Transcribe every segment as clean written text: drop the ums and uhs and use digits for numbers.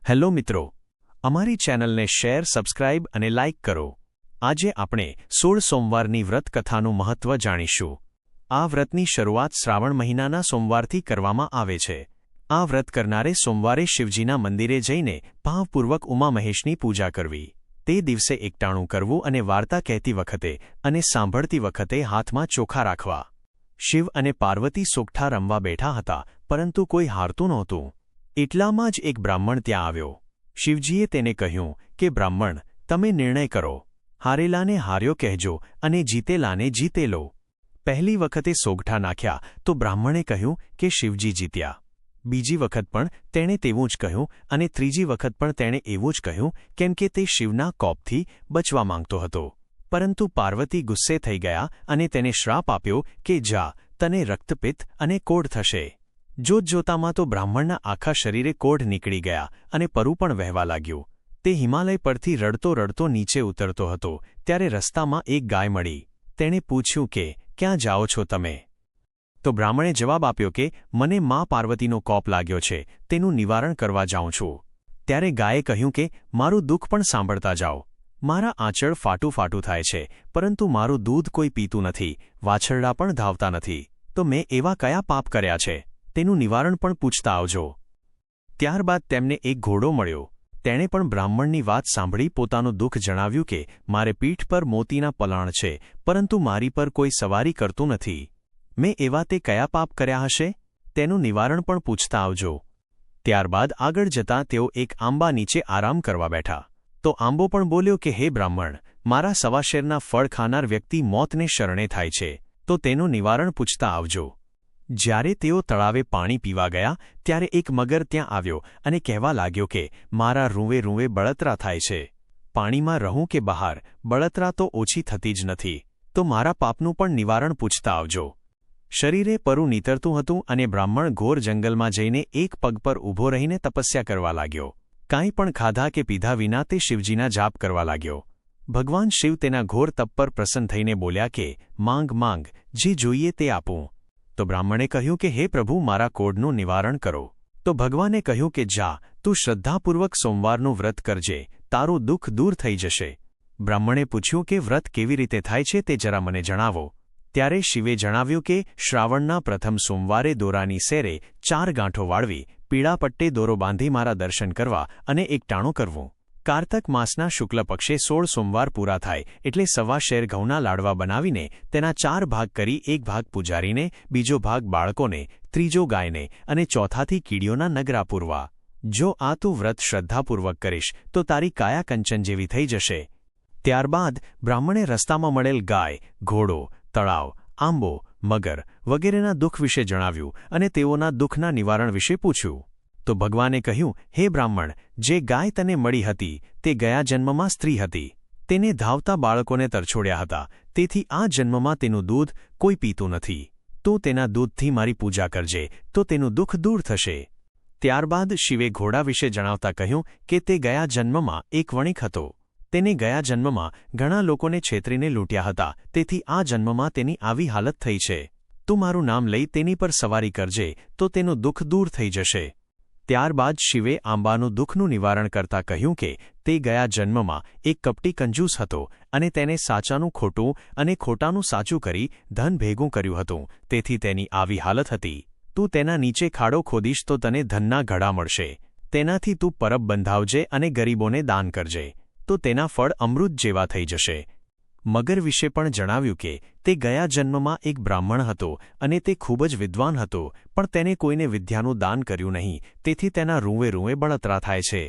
Hello મિત્રો, અમારી ચેનલને શેર, સબસ્ક્રાઇબ અને લાઇક કરો। આજે આપણે 16 સોમવારની વ્રત કથાનું મહત્વ જાણીશું। આ વ્રતની શરૂઆત શ્રાવણ મહિનાના સોમવારથી કરવામાં આવે છે। આ વ્રત કરનારે સોમવારે શિવજીના મંદિરે જઈને ભાવપૂર્વક ઉમા મહેશની પૂજા કરવી, તે દિવસે એકટાણું કરવું અને વાર્તા કહેતી વખતે અને સાંભળતી વખતે હાથમાં ચોખા રાખવા। શિવ અને પાર્વતી સોગઠા રમવા બેઠા હતા, પરંતુ કોઈ હારતું નહોતું। એટલામાં જ એક બ્રાહ્મણ ત્યાં આવ્યો। શિવજીએ તેને કહ્યું કે બ્રાહ્મણ, તમે નિર્ણય કરો, હારેલાને હાર્યો કહેજો અને જીતેલાને જીતેલો। પહેલી વખતે સોગઠા નાખ્યા તો બ્રાહ્મણે કહ્યું કે શિવજી જીત્યા। બીજી વખત પણ તેણે તેવું જ કહ્યું અને ત્રીજી વખત પણ તેણે એવું જ કહ્યું, કેમ કે તે શિવના કોપથી બચવા માંગતો હતો। પરંતુ પાર્વતી ગુસ્સે થઈ ગયા અને તેને શ્રાપ આપ્યો કે જા, તને રક્તપિત્ત અને કોઢ થશે। જોતજોતામાં તો બ્રાહ્મણના આખા શરીરે કોઢ નીકળી ગયા અને પરુ પણ વહેવા લાગ્યું। તે હિમાલય પરથી રડતો રડતો નીચે ઉતરતો હતો ત્યારે રસ્તામાં એક ગાય મળી। તેણે પૂછ્યું કે ક્યાં જાઓ છો તમે? તો બ્રાહ્મણે જવાબ આપ્યો કે મને મા પાર્વતીનો કોપ લાગ્યો છે, તેનું નિવારણ કરવા જાઉં છું। ત્યારે ગાયે કહ્યું કે મારું દુઃખ પણ સાંભળતા જાઓ। મારા આંચળ ફાટું ફાટું થાય છે, પરંતુ મારું દૂધ કોઈ પીતું નથી, વાછરડા પણ ધાવતા નથી। તો મેં એવા કયા પાપ કર્યા છે, તેનું નિવારણ પણ પૂછતા આવજો। ત્યારબાદ તેમને એક ઘોડો મળ્યો। તેણે પણ બ્રાહ્મણની વાત સાંભળી પોતાનું દુઃખ જણાવ્યું કે મારે પીઠ પર મોતીના પલાણ છે, પરંતુ મારી પર કોઈ સવારી કરતું નથી। મેં એવા તે કયા પાપ કર્યા હશે, તેનું નિવારણ પણ પૂછતા આવજો। ત્યારબાદ આગળ જતાં તેઓ એક આંબા નીચે આરામ કરવા બેઠા। તો આંબો પણ બોલ્યો કે હે બ્રાહ્મણ, મારા સવાશેરના ફળ ખાનાર વ્યક્તિ મોતને શરણે થાય છે, તો તેનું નિવારણ પૂછતા આવજો। જ્યારે તેઓ તળાવે પાણી પીવા ગયા ત્યારે એક મગર ત્યાં આવ્યો અને કહેવા લાગ્યો કે મારા રૂંવે રૂંવે બળતરા થાય છે। પાણીમાં રહું કે બહાર, બળતરા તો ઓછી થતી જ નથી, તો મારા પાપનું પણ નિવારણ પૂછતા આવજો। શરીરે પરુ નીતરતું હતું અને બ્રાહ્મણ ઘોર જંગલમાં જઈને એક પગ પર ઊભો રહીને તપસ્યા કરવા લાગ્યો। કાંઈ પણ ખાધા કે પીધા વિના તે શિવજીના જાપ કરવા લાગ્યો। ભગવાન શિવ તેના ઘોર તપ પર પ્રસન્ન થઈને બોલ્યા કે માંગ માંગ, જે જોઈએ તે આપું। તો બ્રાહ્મણે કહ્યું કે હે પ્રભુ, મારા કોઢનું નિવારણ કરો। તો ભગવાને કહ્યું કે જા, તું શ્રદ્ધાપૂર્વક સોમવારનું વ્રત કરજે, તારું દુઃખ દૂર થઈ જશે। બ્રાહ્મણે પૂછ્યું કે વ્રત કેવી રીતે થાય છે તે જરા મને જણાવો। ત્યારે શિવે જણાવ્યું કે શ્રાવણના પ્રથમ સોમવારે દોરાની સેરે 4 ગાંઠો વાળવી, પીળા પટ્ટે દોરો બાંધી મારા દર્શન કરવા અને એકટાણું કરવું। કારતક માસના શુક્લ પક્ષે 16 સોમવાર પૂરા થાય એટલે સવા શેર ઘઉંના લાડવા બનાવીને તેના 4 ભાગ કરી, એક ભાગ પૂજારીને, બીજો ભાગ બાળકોને, ત્રીજો ગાયને અને ચોથાથી કીડીઓના નગરા પૂરવા। જો આ તું વ્રત શ્રદ્ધાપૂર્વક કરીશ તો તારી કાયા કંચન જેવી થઈ જશે। ત્યારબાદ બ્રાહ્મણે રસ્તામાં મળેલ ગાય, ઘોડો, તળાવ, આંબો, મગર વગેરેના દુઃખ વિશે જણાવ્યું અને તેઓના દુઃખના નિવારણ વિશે પૂછ્યું। તો ભગવાને કહ્યું, હે બ્રાહ્મણ, જે ગાય તને મળી હતી તે ગયા જન્મમાં સ્ત્રી હતી, તેને ધાવતા બાળકોને તરછોડ્યા હતા, તેથી આ જન્મમાં તેનું દૂધ કોઈ પીતું નથી। તું તેના દૂધથી મારી પૂજા કરજે, તો તેનું દુઃખ દૂર થશે। ત્યારબાદ શિવે ઘોડા વિશે જણાવતા કહ્યું કે તે ગયા જન્મમાં એક વણિક હતો। તેને ગયા જન્મમાં ઘણા લોકોને છેતરીને લૂંટ્યા હતા, તેથી આ જન્મમાં તેની આવી હાલત થઈ છે। તું મારું નામ લઈ તેની પર સવારી કરજે, તો તેનું દુઃખ દૂર થઈ જશે। ત્યારબાદ શિવે આંબાનું દુઃખનું નિવારણ કરતા કહ્યું કે તે ગયા જન્મમાં એક કપટી કંજૂસ હતો અને તેને સાચાનું ખોટું અને ખોટાનું સાચું કરી ધન ભેગું કર્યું હતું, તેથી તેની આવી હાલત હતી। તું તેના નીચે ખાડો ખોદીશ તો તને ધનના ઘડા મળશે, તેનાથી તું પરબ બંધાવજે અને ગરીબોને દાન કરજે, તો તેના ફળ અમૃત જેવા થઈ જશે। મગર વિશે પણ જણાવ્યું કે તે ગયા જન્મમાં એક બ્રાહ્મણ હતો અને તે ખૂબ જ વિદ્વાન હતો, પણ તેને કોઈને વિદ્યાનું દાન કર્યું નહીં, તેથી તેના રૂંવે રૂંવે બળતરા થાય છે।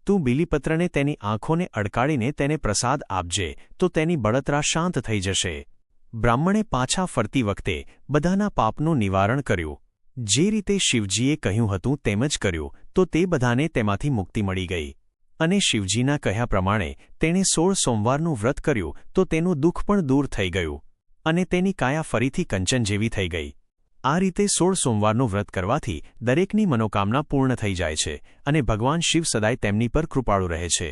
તું બીલીપત્રને તેની આંખોને અડકાડીને તેને પ્રસાદ આપજે, તો તેની બળતરા શાંત થઈ જશે। બ્રાહ્મણે પાછા ફરતી વખતે બધાના પાપનું નિવારણ કર્યું। જે રીતે શિવજીએ કહ્યું હતું તેમ જ કર્યું, તો તે બધાને તેમાંથી મુક્તિ મળી ગઈ અને શિવજીના કહ્યા પ્રમાણે તેણે 16 સોમવારનું વ્રત કર્યું તો તેનું દુઃખ પણ દૂર થઈ ગયું અને તેની કાયા ફરીથી કંચન જેવી થઈ ગઈ। આ રીતે 16 સોમવારનું વ્રત કરવાથી દરેકની મનોકામના પૂર્ણ થઈ જાય છે અને ભગવાન શિવ સદાય તેમની પર કૃપાળુ રહે છે।